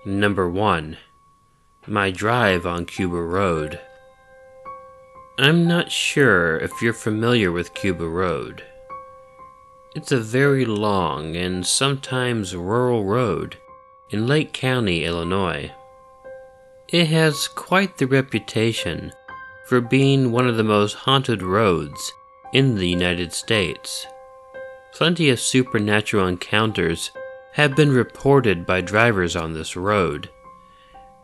Number 1. My drive on Cuba Road. I'm not sure if you're familiar with Cuba Road. It's a very long and sometimes rural road in Lake County, Illinois. It has quite the reputation for being one of the most haunted roads in the United States. Plenty of supernatural encounters have been reported by drivers on this road.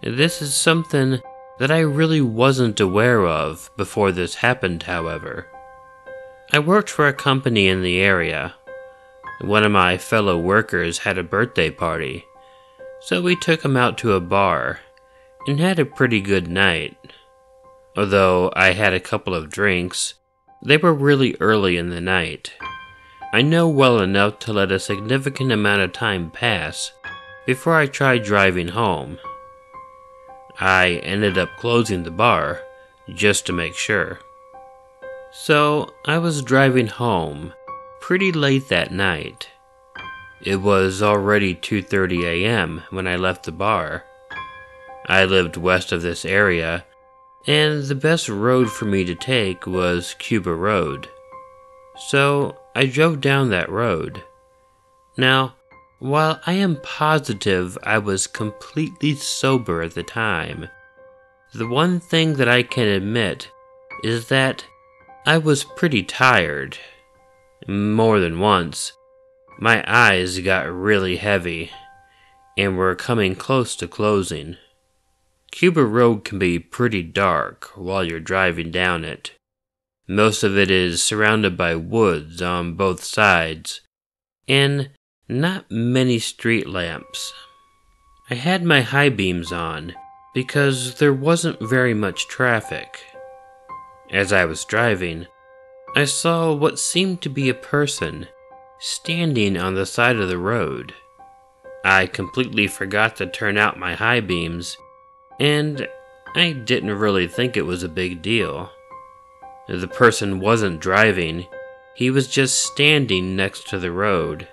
This is something that I really wasn't aware of before this happened, however. I worked for a company in the area. One of my fellow workers had a birthday party, so we took him out to a bar and had a pretty good night. Although I had a couple of drinks, they were really early in the night. I know well enough to let a significant amount of time pass before I tried driving home. I ended up closing the bar just to make sure. So I was driving home pretty late that night. It was already 2:30 a.m. when I left the bar. I lived west of this area, and the best road for me to take was Cuba Road. So I drove down that road. Now, while I am positive I was completely sober at the time, the one thing that I can admit is that I was pretty tired. More than once, my eyes got really heavy and were coming close to closing. Cuba Road can be pretty dark while you're driving down it. Most of it is surrounded by woods on both sides, and not many street lamps. I had my high beams on because there wasn't very much traffic. As I was driving, I saw what seemed to be a person standing on the side of the road. I completely forgot to turn out my high beams, and I didn't really think it was a big deal. The person wasn't driving, he was just standing next to the road.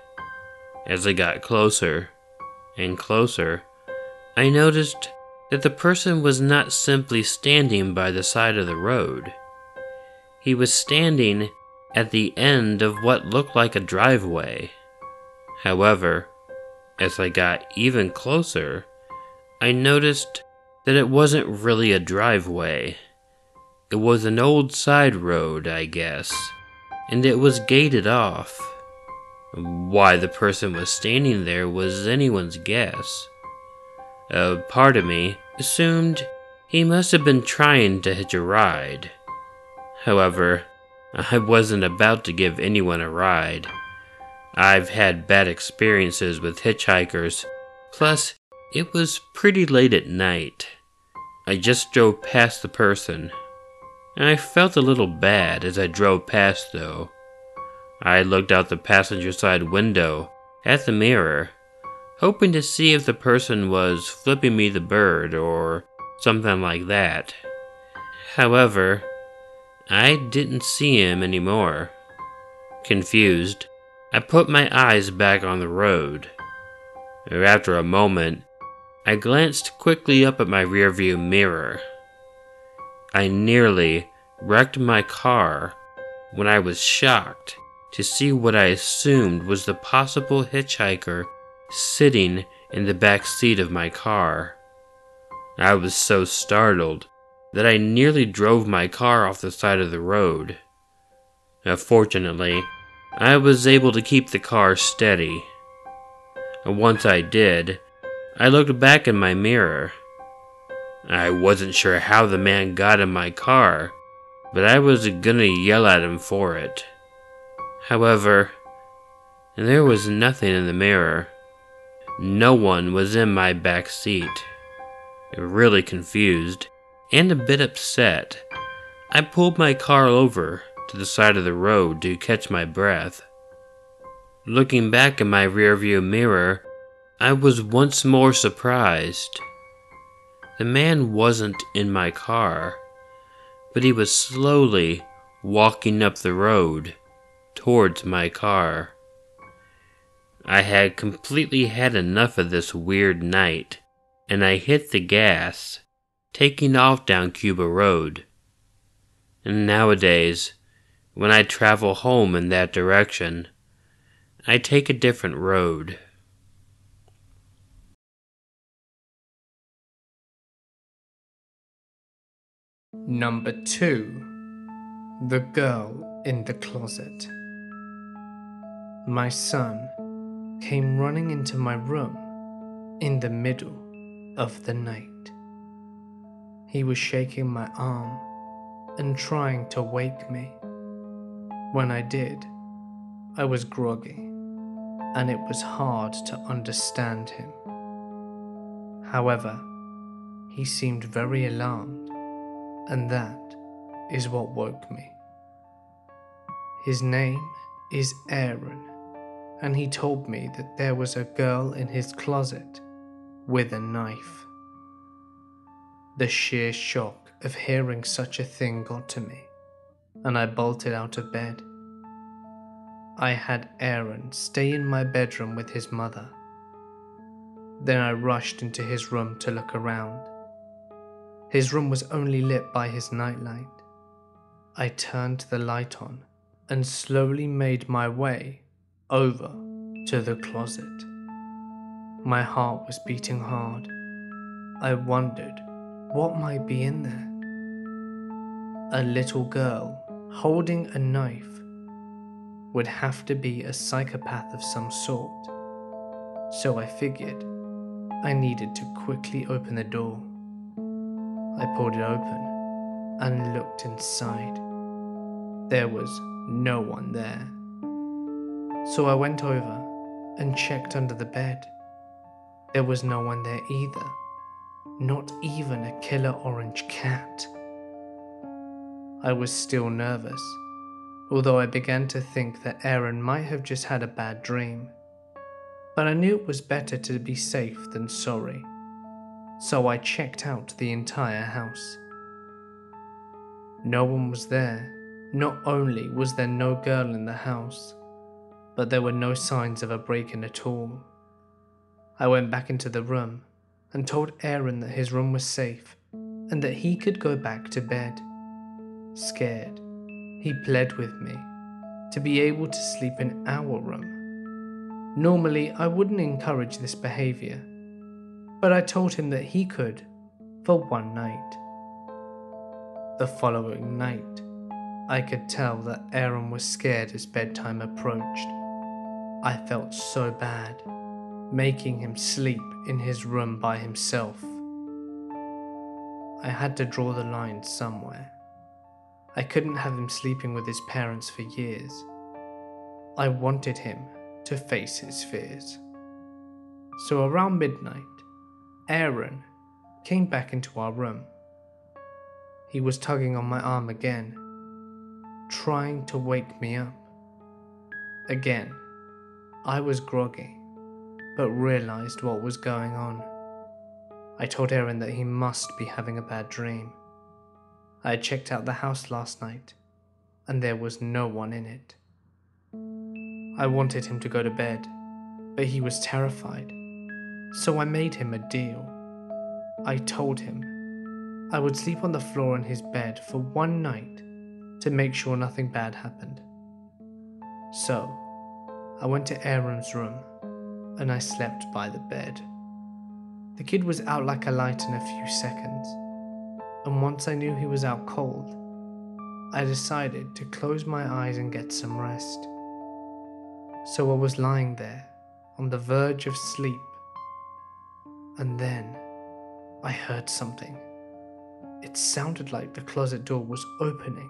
As I got closer and closer, I noticed that the person was not simply standing by the side of the road. He was standing at the end of what looked like a driveway. However, as I got even closer, I noticed that it wasn't really a driveway. It was an old side road, I guess, and it was gated off. Why the person was standing there was anyone's guess. A part of me assumed he must have been trying to hitch a ride. However, I wasn't about to give anyone a ride. I've had bad experiences with hitchhikers, plus it was pretty late at night. I just drove past the person. I felt a little bad as I drove past, though. I looked out the passenger side window at the mirror, hoping to see if the person was flipping me the bird or something like that. However, I didn't see him anymore. Confused, I put my eyes back on the road. After a moment, I glanced quickly up at my rearview mirror. I nearly wrecked my car when I was shocked to see what I assumed was the possible hitchhiker sitting in the back seat of my car. I was so startled that I nearly drove my car off the side of the road. Fortunately, I was able to keep the car steady. Once I did, I looked back in my mirror. I wasn't sure how the man got in my car, but I was gonna yell at him for it. However, there was nothing in the mirror. No one was in my back seat. Really confused and a bit upset, I pulled my car over to the side of the road to catch my breath. Looking back in my rearview mirror, I was once more surprised. The man wasn't in my car, but he was slowly walking up the road towards my car. I had completely had enough of this weird night and I hit the gas, taking off down Cuba Road. And nowadays, when I travel home in that direction, I take a different road. Number 2. The Girl in the Closet. My son came running into my room in the middle of the night. He was shaking my arm and trying to wake me. When I did, I was groggy, and it was hard to understand him. However, he seemed very alarmed, and that is what woke me. His name is Aaron, and he told me that there was a girl in his closet with a knife. The sheer shock of hearing such a thing got to me, and I bolted out of bed. I had Aaron stay in my bedroom with his mother. Then I rushed into his room to look around. His room was only lit by his nightlight. I turned the light on and slowly made my way over to the closet. My heart was beating hard. I wondered what might be in there. A little girl holding a knife would have to be a psychopath of some sort, so I figured I needed to quickly open the door. I pulled it open and looked inside. There was no one there. So I went over and checked under the bed. There was no one there either, not even a killer orange cat. I was still nervous, although I began to think that Aaron might have just had a bad dream. But I knew it was better to be safe than sorry, so I checked out the entire house. No one was there. Not only was there no girl in the house, but there were no signs of a break-in at all. I went back into the room and told Aaron that his room was safe and that he could go back to bed. Scared, he pled with me to be able to sleep in our room. Normally, I wouldn't encourage this behavior, but I told him that he could for one night. The following night, I could tell that Aaron was scared as bedtime approached. I felt so bad, making him sleep in his room by himself. I had to draw the line somewhere. I couldn't have him sleeping with his parents for years. I wanted him to face his fears. So around midnight, Aaron came back into our room. He was tugging on my arm again, trying to wake me up. Again, I was groggy, but realized what was going on. I told Aaron that he must be having a bad dream. I had checked out the house last night, and there was no one in it. I wanted him to go to bed, but he was terrified, so I made him a deal. I told him I would sleep on the floor in his bed for one night to make sure nothing bad happened. So, I went to Aaron's room, and I slept by the bed. The kid was out like a light in a few seconds, and once I knew he was out cold, I decided to close my eyes and get some rest. So I was lying there, on the verge of sleep, and then I heard something. It sounded like the closet door was opening.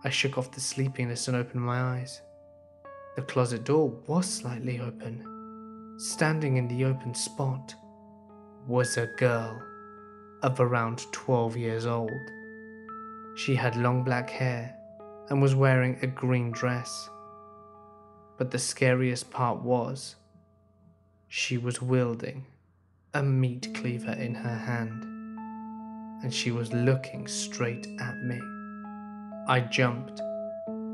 I shook off the sleepiness and opened my eyes. The closet door was slightly open. Standing in the open spot was a girl of around 12 years old. She had long black hair and was wearing a green dress. But the scariest part was, she was wielding a meat cleaver in her hand, and she was looking straight at me. I jumped,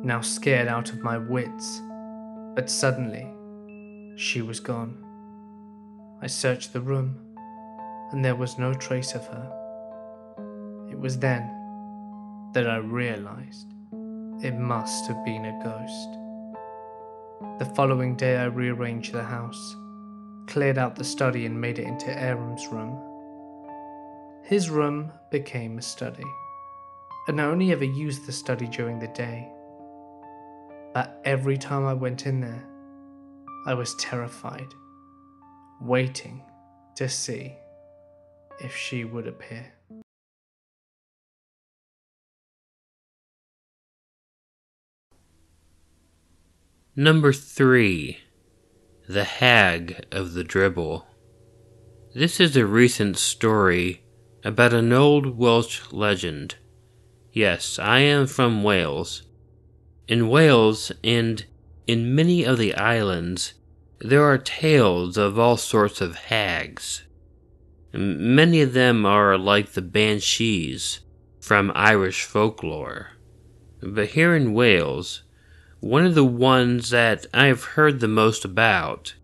now scared out of my wits, but suddenly, she was gone. I searched the room, and there was no trace of her. It was then that I realized it must have been a ghost. The following day I rearranged the house, cleared out the study and made it into Aram's room. His room became a study, and I only ever used the study during the day. But every time I went in there, I was terrified, waiting to see if she would appear. Number 3. The Hag of the Dibble. This is a recent story about an old Welsh legend. Yes, I am from Wales. In Wales and in many of the islands, there are tales of all sorts of hags. Many of them are like the banshees from Irish folklore. But here in Wales, one of the ones that I have heard the most about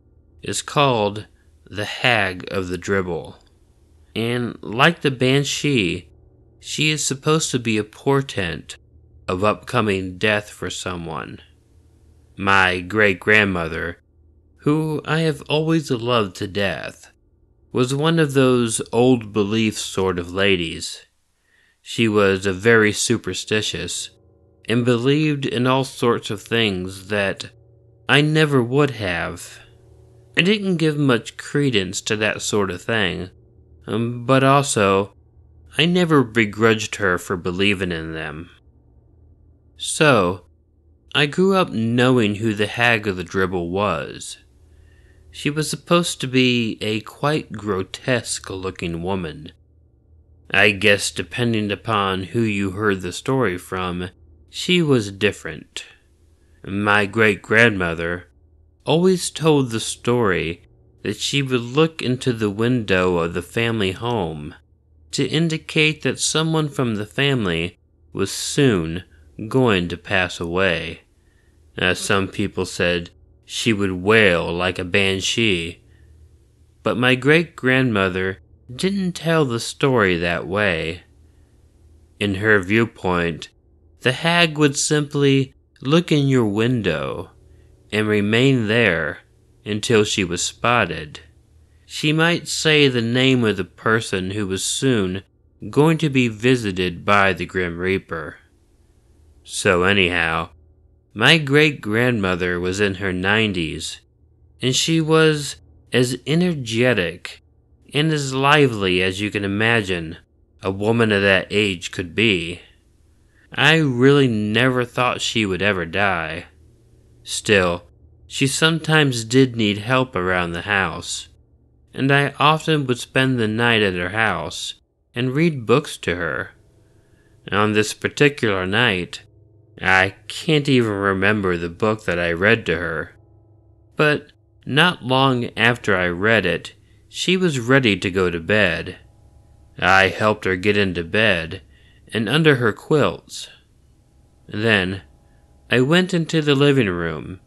is called the Hag of the Dibble. And like the banshee, she is supposed to be a portent of upcoming death for someone. My great-grandmother, who I have always loved to death, was one of those old belief sort of ladies. She was very superstitious and believed in all sorts of things that I never would have. I didn't give much credence to that sort of thing, but also, I never begrudged her for believing in them. So, I grew up knowing who the Hag of the Dibble was. She was supposed to be a quite grotesque-looking woman. I guess depending upon who you heard the story from, she was different. My great-grandmother always told the story that she would look into the window of the family home to indicate that someone from the family was soon going to pass away. Some people said she would wail like a banshee, but my great-grandmother didn't tell the story that way. In her viewpoint, the hag would simply look in your window and remain there until she was spotted. She might say the name of the person who was soon going to be visited by the Grim Reaper. So anyhow, my great-grandmother was in her 90s, and she was as energetic and as lively as you can imagine a woman of that age could be. I really never thought she would ever die. Still, she sometimes did need help around the house, and I often would spend the night at her house and read books to her. On this particular night, I can't even remember the book that I read to her, but not long after I read it, she was ready to go to bed. I helped her get into bed and under her quilts. Then I went into the living room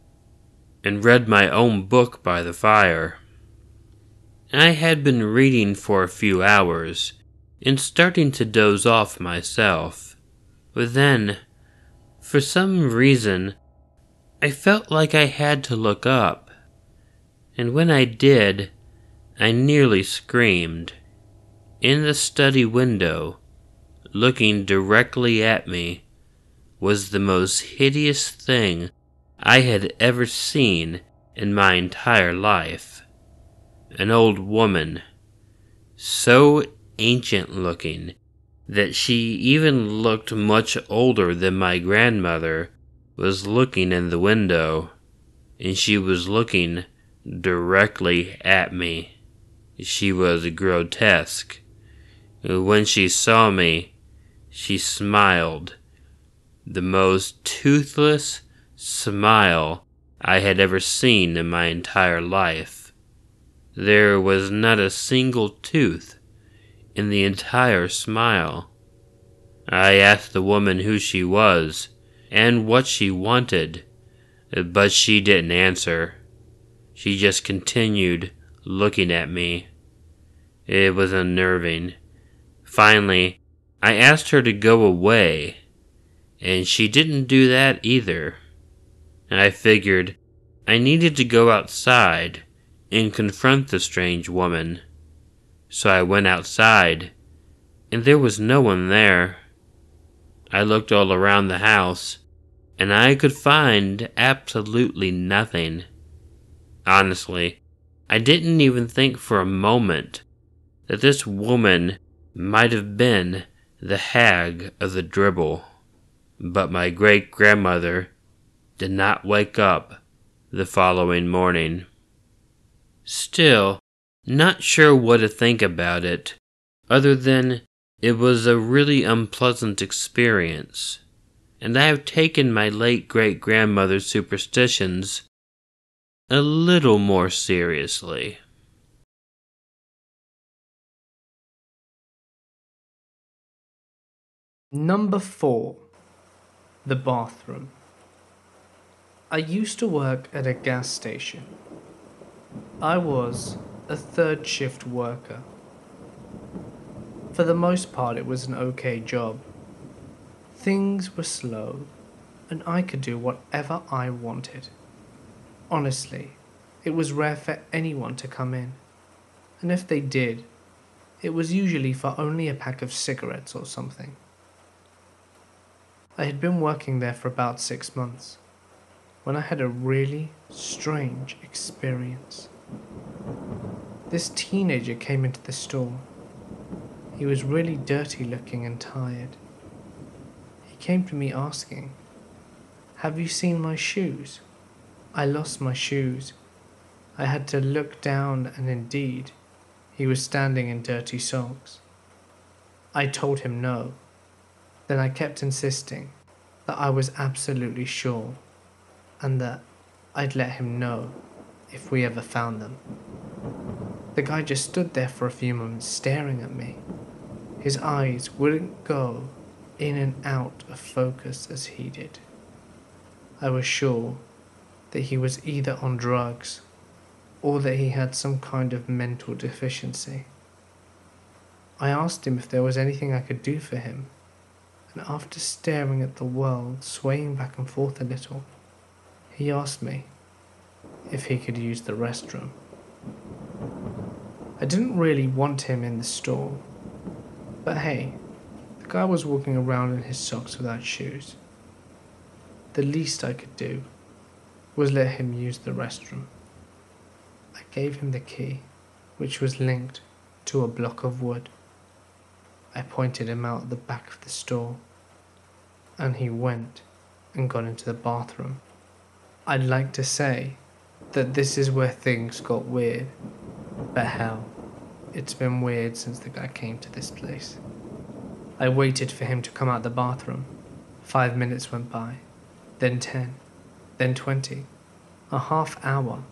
and read my own book by the fire. I had been reading for a few hours and starting to doze off myself, but then, for some reason, I felt like I had to look up, and when I did, I nearly screamed. In the study window, looking directly at me, was the most hideous thing I had ever seen in my entire life. An old woman, so ancient-looking that she even looked much older than my grandmother, was looking in the window, and she was looking directly at me. She was grotesque. When she saw me, she smiled, the most toothless smile I had ever seen in my entire life. There was not a single tooth in the entire smile. I asked the woman who she was and what she wanted, but she didn't answer. She just continued looking at me. It was unnerving. Finally, I asked her to go away, and she didn't do that either. I figured I needed to go outside and confront the strange woman. So I went outside, and there was no one there. I looked all around the house, and I could find absolutely nothing. Honestly, I didn't even think for a moment that this woman might have been the hag of the Dibble. But my great-grandmother did not wake up the following morning. Still, not sure what to think about it, other than it was a really unpleasant experience, and I have taken my late great-grandmother's superstitions a little more seriously. Number 4. The bathroom. I used to work at a gas station. I was a third shift worker. For the most part, it was an okay job. Things were slow, and I could do whatever I wanted. Honestly, it was rare for anyone to come in, and if they did, it was usually for only a pack of cigarettes or something. I had been working there for about 6 months when I had a really strange experience. This teenager came into the store. He was really dirty looking and tired. He came to me asking, "Have you seen my shoes? I lost my shoes." I had to look down, and indeed, he was standing in dirty socks. I told him no. Then I kept insisting that I was absolutely sure, and that I'd let him know if we ever found them. The guy just stood there for a few moments staring at me. His eyes wouldn't go in and out of focus as he did. I was sure that he was either on drugs or that he had some kind of mental deficiency. I asked him if there was anything I could do for him, and after staring at the world swaying back and forth a little, he asked me if he could use the restroom. I didn't really want him in the store, but hey, the guy was walking around in his socks without shoes. The least I could do was let him use the restroom. I gave him the key, which was linked to a block of wood. I pointed him out the back of the store, and he went and got into the bathroom. I'd like to say that this is where things got weird, but hell, it's been weird since the guy came to this place. I waited for him to come out the bathroom. 5 minutes went by, then 10, then 20, a half hour,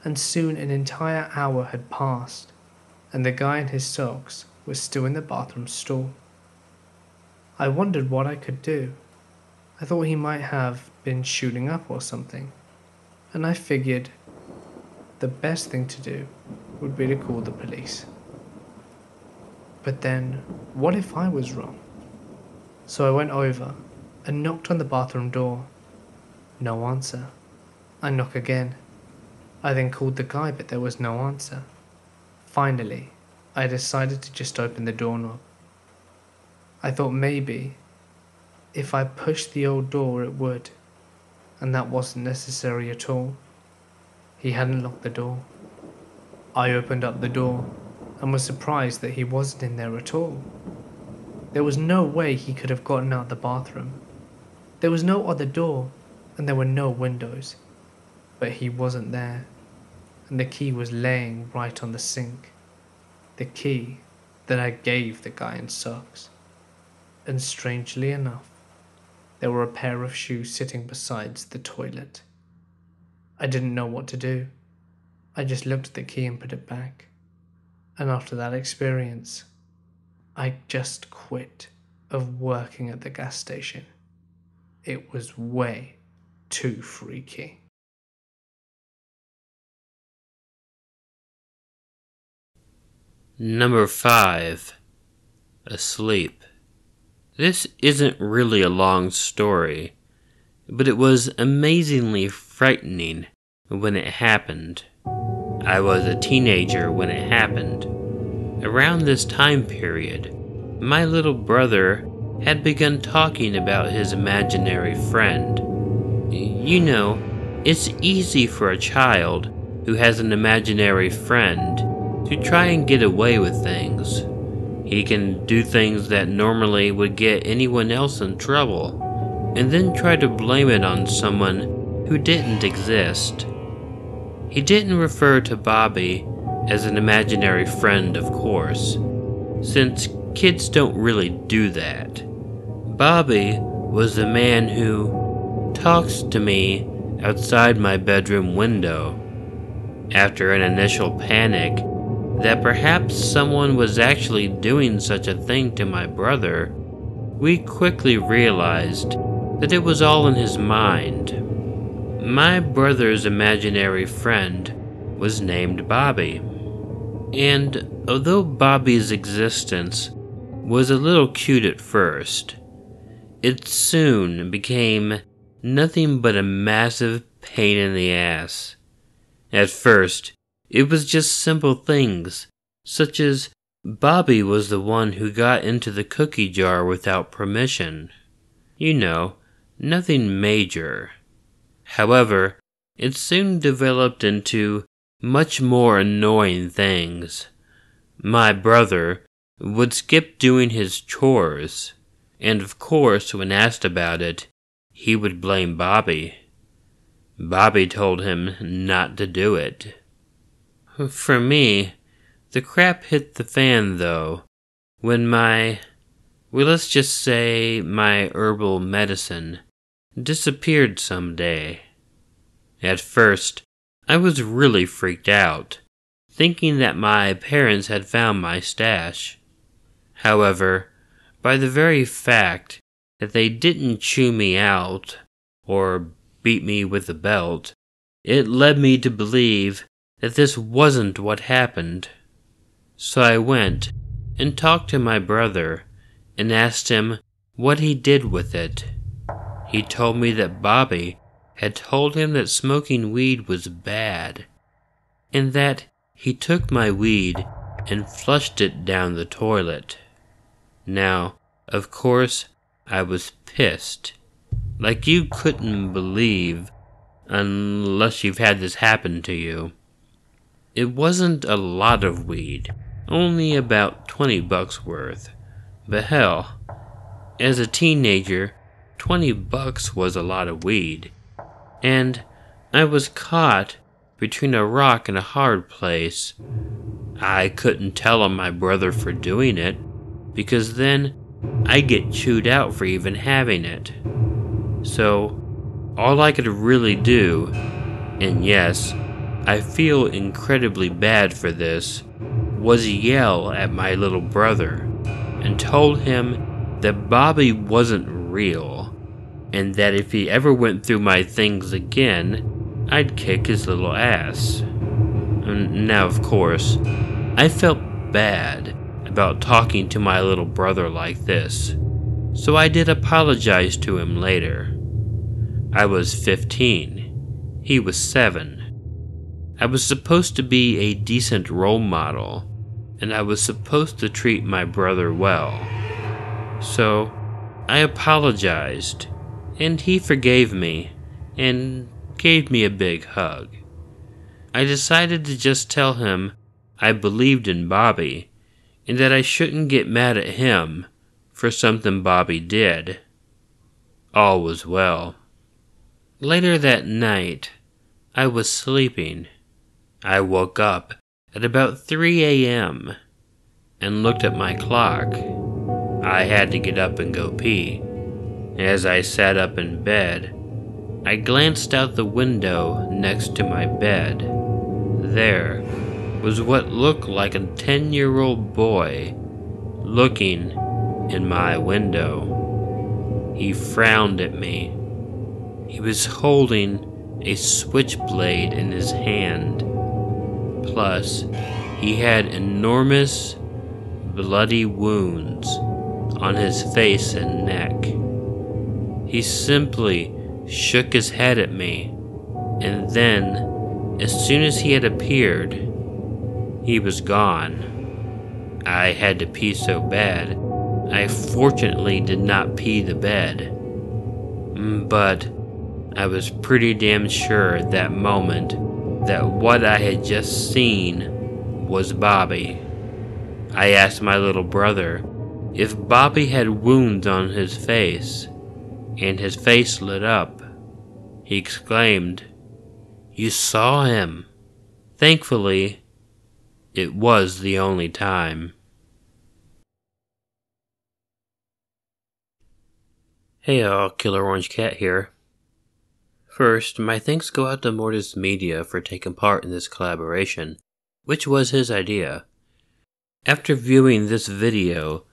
and soon an entire hour had passed, and the guy in his socks was still in the bathroom stall. I wondered what I could do. I thought he might have been shooting up or something, and I figured the best thing to do would be to call the police. But then, what if I was wrong? So I went over and knocked on the bathroom door. No answer. I knock again. I then called the guy, but there was no answer. Finally, I decided to just open the doorknob. I thought maybe if I pushed the old door it would, and that wasn't necessary at all. He hadn't locked the door. I opened up the door and was surprised that he wasn't in there at all. There was no way he could have gotten out the bathroom. There was no other door, and there were no windows. But he wasn't there, and the key was laying right on the sink. The key that I gave the guy in socks. And strangely enough, there were a pair of shoes sitting beside the toilet. I didn't know what to do. I just looked at the key and put it back. And after that experience, I just quit of working at the gas station. It was way too freaky. Number 5. Asleep. This isn't really a long story, but it was amazingly frightening when it happened. I was a teenager when it happened. Around this time period, my little brother had begun talking about his imaginary friend. You know, it's easy for a child who has an imaginary friend to try and get away with things. He can do things that normally would get anyone else in trouble, and then try to blame it on someone who didn't exist. He didn't refer to Bobby as an imaginary friend, of course, since kids don't really do that. Bobby was the man who talks to me outside my bedroom window. After an initial panic that perhaps someone was actually doing such a thing to my brother, we quickly realized that it was all in his mind. My brother's imaginary friend was named Bobby, and although Bobby's existence was a little cute at first, it soon became nothing but a massive pain in the ass. At first, it was just simple things, such as Bobby was the one who got into the cookie jar without permission. You know, nothing major. However, it soon developed into much more annoying things. My brother would skip doing his chores, and of course, when asked about it, he would blame Bobby. Bobby told him not to do it. For me, the crap hit the fan though, when let's just say my herbal medicine disappeared someday. At first, I was really freaked out, thinking that my parents had found my stash. However, by the very fact that they didn't chew me out or beat me with a belt, it led me to believe that this wasn't what happened. So I went and talked to my brother and asked him what he did with it. He told me that Bobby had told him that smoking weed was bad, and that he took my weed and flushed it down the toilet. Now, of course, I was pissed, like you couldn't believe, unless you've had this happen to you. It wasn't a lot of weed, only about $20 worth. But hell, as a teenager, $20 was a lot of weed. And I was caught between a rock and a hard place. I couldn't tell on my brother for doing it, because then I'd get chewed out for even having it. So, all I could really do, and yes, I feel incredibly bad for this, was yell at my little brother and told him that Bobby wasn't real, and that if he ever went through my things again, I'd kick his little ass. Now, of course, I felt bad about talking to my little brother like this, so I did apologize to him later. I was 15. He was 7. I was supposed to be a decent role model, and I was supposed to treat my brother well. So, I apologized, and he forgave me, and gave me a big hug. I decided to just tell him I believed in Bobby, and that I shouldn't get mad at him for something Bobby did. All was well. Later that night, I was sleeping. I woke up at about 3 a.m. and looked at my clock. I had to get up and go pee. As I sat up in bed, I glanced out the window next to my bed. There was what looked like a 10-year-old boy looking in my window. He frowned at me. He was holding a switchblade in his hand. Plus, He had enormous bloody wounds on his face and neck. He simply shook his head at me, and then, as soon as he had appeared, he was gone. I had to pee so bad, I fortunately did not pee the bed. But I was pretty damn sure at that moment that what I had just seen was Bobby. I asked my little brother if Bobby had wounds on his face, and his face lit up. He exclaimed, "You saw him!" Thankfully, it was the only time. Hey all, Killer Orange Cat here. First, my thanks go out to Mortis Media for taking part in this collaboration, which was his idea. After viewing this video,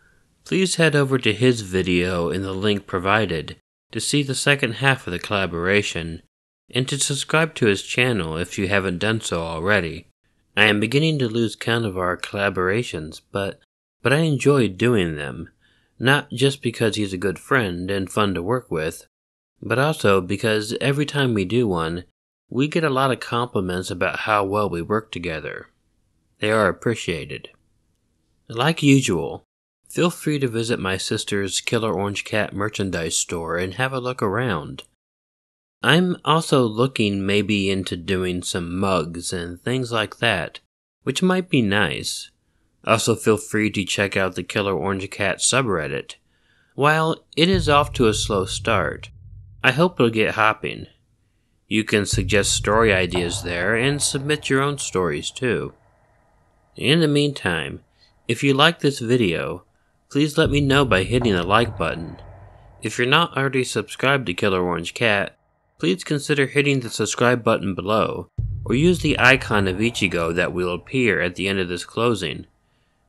please head over to his video in the link provided to see the second half of the collaboration, and to subscribe to his channel if you haven't done so already. I am beginning to lose count of our collaborations, but I enjoy doing them, not just because he's a good friend and fun to work with, but also because every time we do one, we get a lot of compliments about how well we work together. They are appreciated. Like usual, feel free to visit my sister's Killer Orange Cat merchandise store and have a look around. I'm also looking maybe into doing some mugs and things like that, which might be nice. Also feel free to check out the Killer Orange Cat subreddit. While it is off to a slow start, I hope it'll get hopping. You can suggest story ideas there and submit your own stories too. In the meantime, if you like this video, please let me know by hitting the like button. If you're not already subscribed to Killer Orange Cat, please consider hitting the subscribe button below, or use the icon of Ichigo that will appear at the end of this closing.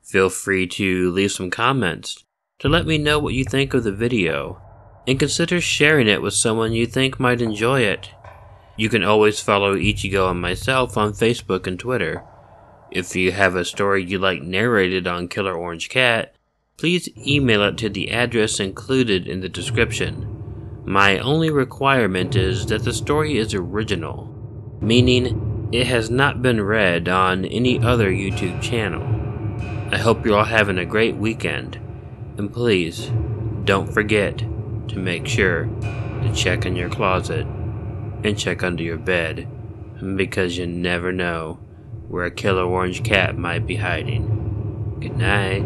Feel free to leave some comments to let me know what you think of the video, and consider sharing it with someone you think might enjoy it. You can always follow Ichigo and myself on Facebook and Twitter. If you have a story you'd like narrated on Killer Orange Cat, please email it to the address included in the description. My only requirement is that the story is original, meaning it has not been read on any other YouTube channel. I hope you're all having a great weekend, and please don't forget to make sure to check in your closet and check under your bed, because you never know where a Killer Orange Cat might be hiding. Good night.